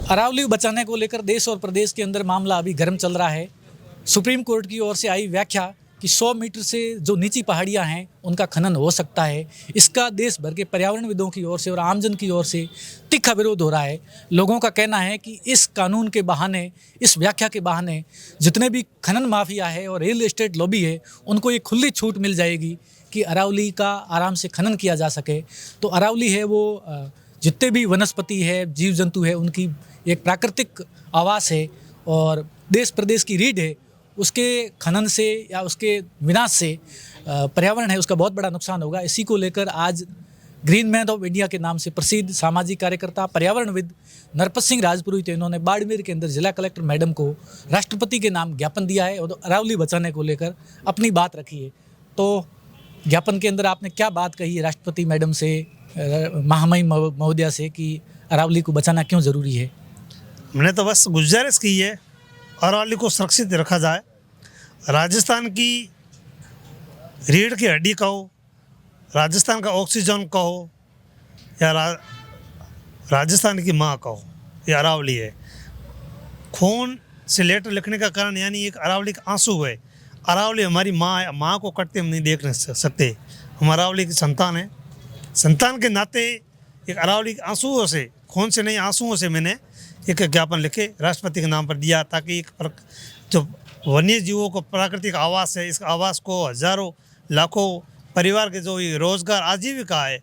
अरावली बचाने को लेकर देश और प्रदेश के अंदर मामला अभी गर्म चल रहा है। सुप्रीम कोर्ट की ओर से आई व्याख्या कि 100 मीटर से जो नीची पहाड़ियां हैं उनका खनन हो सकता है। इसका देश भर के पर्यावरणविदों की ओर से और आमजन की ओर से तीखा विरोध हो रहा है। लोगों का कहना है कि इस कानून के बहाने, इस व्याख्या के बहाने जितने भी खनन माफिया है और रियल एस्टेट लॉबी है उनको ये खुली छूट मिल जाएगी कि अरावली का आराम से खनन किया जा सके। तो अरावली है वो जितने भी वनस्पति है, जीव जंतु है, उनकी एक प्राकृतिक आवास है और देश प्रदेश की रीढ़ है। उसके खनन से या उसके विनाश से पर्यावरण है उसका बहुत बड़ा नुकसान होगा। इसी को लेकर आज ग्रीन मैन ऑफ इंडिया के नाम से प्रसिद्ध सामाजिक कार्यकर्ता पर्यावरणविद नरपत सिंह राजपुरोहित, इन्होंने बाड़मेर के अंदर जिला कलेक्टर मैडम को राष्ट्रपति के नाम ज्ञापन दिया है और अरावली बचाने को लेकर अपनी बात रखी है। तो ज्ञापन के अंदर आपने क्या बात कही है राष्ट्रपति मैडम से, महामहिम महोदया से, कि अरावली को बचाना क्यों ज़रूरी है? मैंने तो बस गुजारिश की है अरावली को सुरक्षित रखा जाए। राजस्थान की रीढ़ की हड्डी कहो, राजस्थान का ऑक्सीजन कहो या राजस्थान की माँ कहो, ये अरावली है। खून से लेटर लिखने का कारण यानी एक अरावली का आंसू है। अरावली हमारी माँ है, माँ को कटते हम नहीं देख नहीं सकते। हम अरावली की संतान है। संतान के नाते एक अरावली के आंसुओं से, खून से नहीं आंसुओं से मैंने एक ज्ञापन लिखे राष्ट्रपति के नाम पर दिया, ताकि एक जो वन्य जीवों को प्राकृतिक आवास है, इस आवास को हजारों लाखों परिवार के जो ये रोजगार आजीविका है,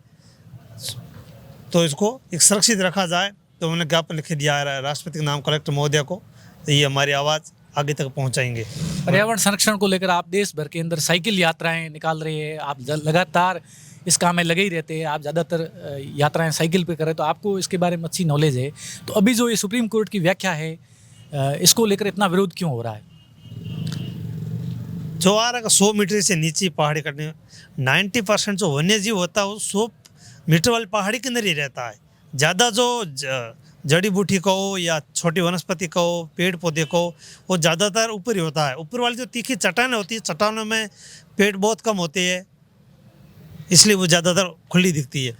तो इसको एक सुरक्षित रखा जाए। तो मैंने ज्ञापन लिखे दिया है राष्ट्रपति के नाम कलेक्टर महोदया को। तो ये हमारी आवाज़ आगे तक पहुंचाएंगे। पर्यावरण संरक्षण को लेकर आप देश भर के अंदर साइकिल यात्राएं निकाल रहे हैं, आप लगातार इस काम में लगे ही रहते हैं, आप ज़्यादातर यात्राएं साइकिल पे करें, तो आपको इसके बारे में अच्छी नॉलेज है। तो अभी जो ये सुप्रीम कोर्ट की व्याख्या है, इसको लेकर इतना विरोध क्यों हो रहा है? जो आ रहा है 100 मीटर से नीचे पहाड़ी कटने, 90% जो वन्य जीव होता है वो 100 मीटर वाली पहाड़ी के अंदर ही रहता है। ज़्यादा जो जड़ी बूटी कहो या छोटी वनस्पति कहो, पेड़ पौधे कहो, वो ज़्यादातर ऊपर ही होता है। ऊपर वाली जो तीखी चट्टानें होती है, चट्टानों में पेड़ बहुत कम होते हैं, इसलिए वो ज़्यादातर खुली दिखती है।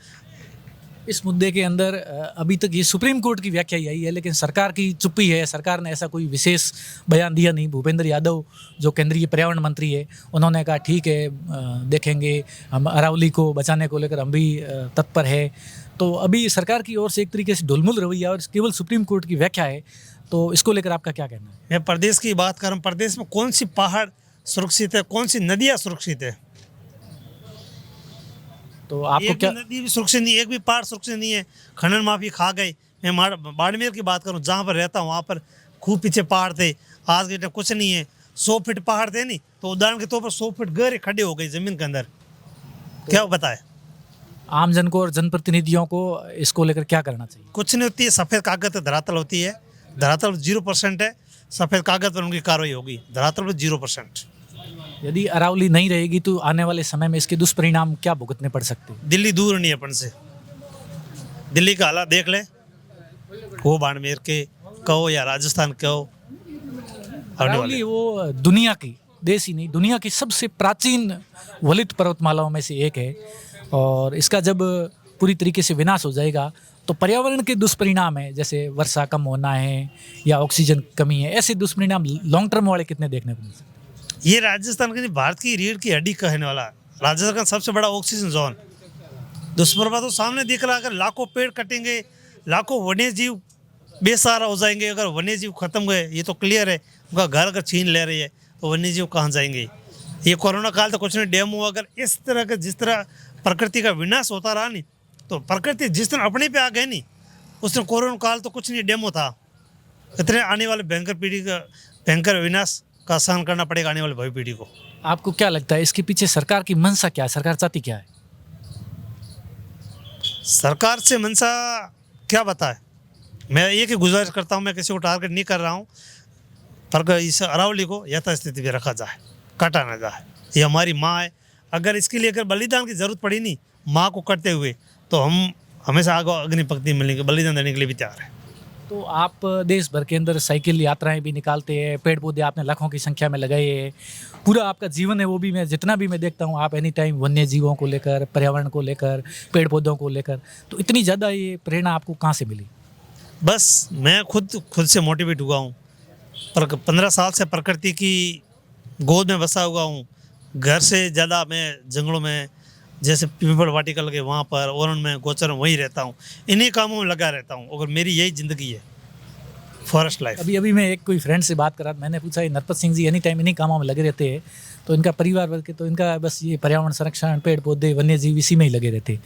इस मुद्दे के अंदर अभी तक ये सुप्रीम कोर्ट की व्याख्या ही आई है, लेकिन सरकार की चुप्पी है। सरकार ने ऐसा कोई विशेष बयान दिया नहीं। भूपेंद्र यादव जो केंद्रीय पर्यावरण मंत्री है, उन्होंने कहा ठीक है, देखेंगे, हम अरावली को बचाने को लेकर हम भी तत्पर है। तो अभी सरकार की ओर से एक तरीके से ढुलमुल रवैया और केवल सुप्रीम कोर्ट की व्याख्या है, तो इसको लेकर आपका क्या कहना है? मैं प्रदेश की बात कर रहा हूँ। प्रदेश में कौन सी पहाड़ सुरक्षित है, कौन सी नदियाँ सुरक्षित है? तो आपको एक क्या नदी भी सुरक्षित नहीं, एक भी पहाड़ सुरक्षित नहीं है। खनन माफी खा गए। मैं बाड़मेर की बात करूं, जहाँ पर रहता हूँ वहाँ पर खूब पीछे पहाड़ थे, आज के टाइम कुछ नहीं है। 100 फीट पहाड़ थे नहीं, तो उदाहरण के तौर पर 100 फीट गहरे खड्डे हो गए जमीन के अंदर। तो क्या बताए आमजन को और जनप्रतिनिधियों को इसको लेकर क्या करना चाहिए? कुछ नहीं होती है। सफ़ेद कागज पर धरातल होती है। धरातल 0% है। सफ़ेद कागज पर उनकी कार्रवाई होगी। धरातल पर 0%। यदि अरावली नहीं रहेगी तो आने वाले समय में इसके दुष्परिणाम क्या भुगतने पड़ सकते हैं? दिल्ली दूर नहीं है अपन से। दिल्ली का हालात देख ले, वो बाड़मेर के कहो या राजस्थान कहो। अरावली वो दुनिया की, देश ही नहीं दुनिया की सबसे प्राचीन वलित पर्वतमालाओं में से एक है और इसका जब पूरी तरीके से विनाश हो जाएगा तो पर्यावरण के दुष्परिणाम है, जैसे वर्षा कम होना है या ऑक्सीजन कमी है, ऐसे दुष्परिणाम लॉन्ग टर्म वाले कितने देखने को मिल सकते हैं? ये राजस्थान के भारत की रीढ़ की हड्डी कहने वाला राजस्थान का सबसे बड़ा ऑक्सीजन जोन। दुष्प्रभाव तो सामने दिख रहा है। अगर लाखों पेड़ कटेंगे, लाखों वन्य जीव बेसहारा हो जाएंगे। अगर वन्य जीव खत्म गए, ये तो क्लियर है, उनका घर अगर छीन ले रही है तो वन्य जीव कहाँ जाएंगे? ये कोरोना काल तो कुछ नहीं डैम हुआ। अगर इस तरह का जिस तरह प्रकृति का विनाश होता रहा नहीं, तो प्रकृति जिस तरह अपने पे आ गए नहीं, उस तरह कोरोना काल तो कुछ नहीं डेमो था। इतने आने वाले भयंकर पीढ़ी का भयंकर विनाश का सहन करना पड़ेगा आने वाली भावी पीढ़ी को। आपको क्या लगता है इसके पीछे सरकार की मंशा क्या है? सरकार चाहती क्या है? सरकार से मंशा क्या बताए? मैं एक ही गुजारिश करता हूँ, मैं किसी को टारगेट नहीं कर रहा हूँ, पर इस अरावली को यथास्थिति में रखा जाए, काटा ना जाए। ये हमारी माँ है। अगर इसके लिए अगर बलिदान की जरूरत पड़ी नहीं माँ को करते हुए, तो हम हमेशा आगे अग्नि पंक्ति मिलने के बलिदान देने के लिए भी तैयार है। तो आप देश भर के अंदर साइकिल यात्राएं भी निकालते हैं, पेड़ पौधे आपने लाखों की संख्या में लगाए हैं, पूरा आपका जीवन है वो भी, मैं जितना भी मैं देखता हूँ आप एनी टाइम वन्य जीवों को लेकर, पर्यावरण को लेकर, पेड़ पौधों को लेकर, तो इतनी ज़्यादा ये प्रेरणा आपको कहाँ से मिली? बस मैं खुद से मोटिवेट हुआ हूँ। पर 15 साल से प्रकृति की गोद में बसा हुआ हूँ। घर से ज़्यादा मैं जंगलों में, जैसे पीपल वाटिकल के वहाँ पर ओरन में, गोचर में वहीं रहता हूँ। इन्हीं कामों में लगा रहता हूँ और मेरी यही ज़िंदगी है, फॉरेस्ट लाइफ। अभी मैं एक कोई फ्रेंड से बात करा, मैंने पूछा ये नरपत सिंह जी एनी टाइम इन्हीं कामों में लगे रहते हैं, तो इनका परिवार वर्ग के, तो इनका बस ये पर्यावरण संरक्षण, पेड़ पौधे, वन्य जीव इसी में ही लगे रहते।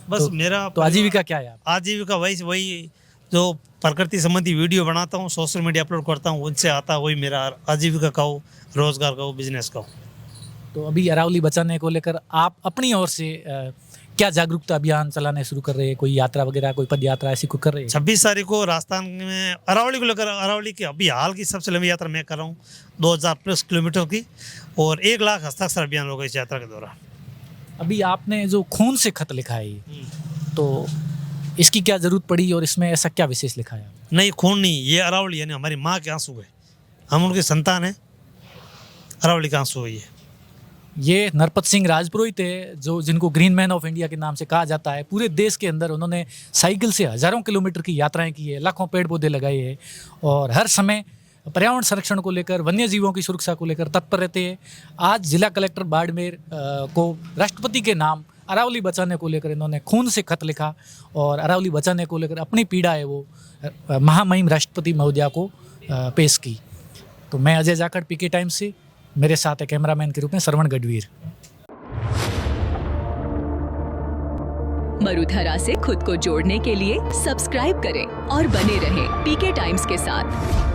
बस मेरा तो आजीविका क्या है? आजीविका वही जो प्रकृति संबंधी वीडियो बनाता हूँ, सोशल मीडिया अपलोड करता हूँ, उनसे आता वही मेरा आजीविका का हो, रोजगार का हो, बिजनेस का हो। तो अभी अरावली बचाने को लेकर आप अपनी ओर से क्या जागरूकता अभियान चलाने शुरू कर रहे हैं? कोई यात्रा वगैरह, कोई पद यात्रा ऐसी कोई कर रहे हैं? 26 तारीख को राजस्थान में अरावली को लेकर, अरावली की अभी हाल की सबसे लंबी यात्रा मैं कर रहा हूँ 2000+ किलोमीटर की, और 1 लाख हस्ताक्षर अभियान होगा इस यात्रा के दौरान। अभी आपने जो खून से खत लिखा है, तो इसकी क्या जरूरत पड़ी और इसमें ऐसा क्या विशेष लिखा है? नहीं, खून नहीं, ये अरावली यानी हमारी माँ के आंसू है, हम उनकी संतान है, अरावली का आंसू है ये। ये नरपत सिंह राजपुरोहित है, जो जिनको ग्रीन मैन ऑफ इंडिया के नाम से कहा जाता है। पूरे देश के अंदर उन्होंने साइकिल से हज़ारों किलोमीटर की यात्राएं की है, लाखों पेड़ पौधे लगाए हैं और हर समय पर्यावरण संरक्षण को लेकर, वन्य जीवों की सुरक्षा को लेकर तत्पर रहते हैं। आज जिला कलेक्टर बाड़मेर को राष्ट्रपति के नाम अरावली बचाने को लेकर इन्होंने खून से खत लिखा और अरावली बचाने को लेकर अपनी पीड़ा है वो महामहिम राष्ट्रपति महोदया को पेश की। तो मैं अजय जाखड़, पीके टाइम्स से, मेरे साथ है कैमरामैन के रूप में श्रवण गढ़वीर। मरुधरा से खुद को जोड़ने के लिए सब्सक्राइब करें और बने रहें पीके टाइम्स के साथ।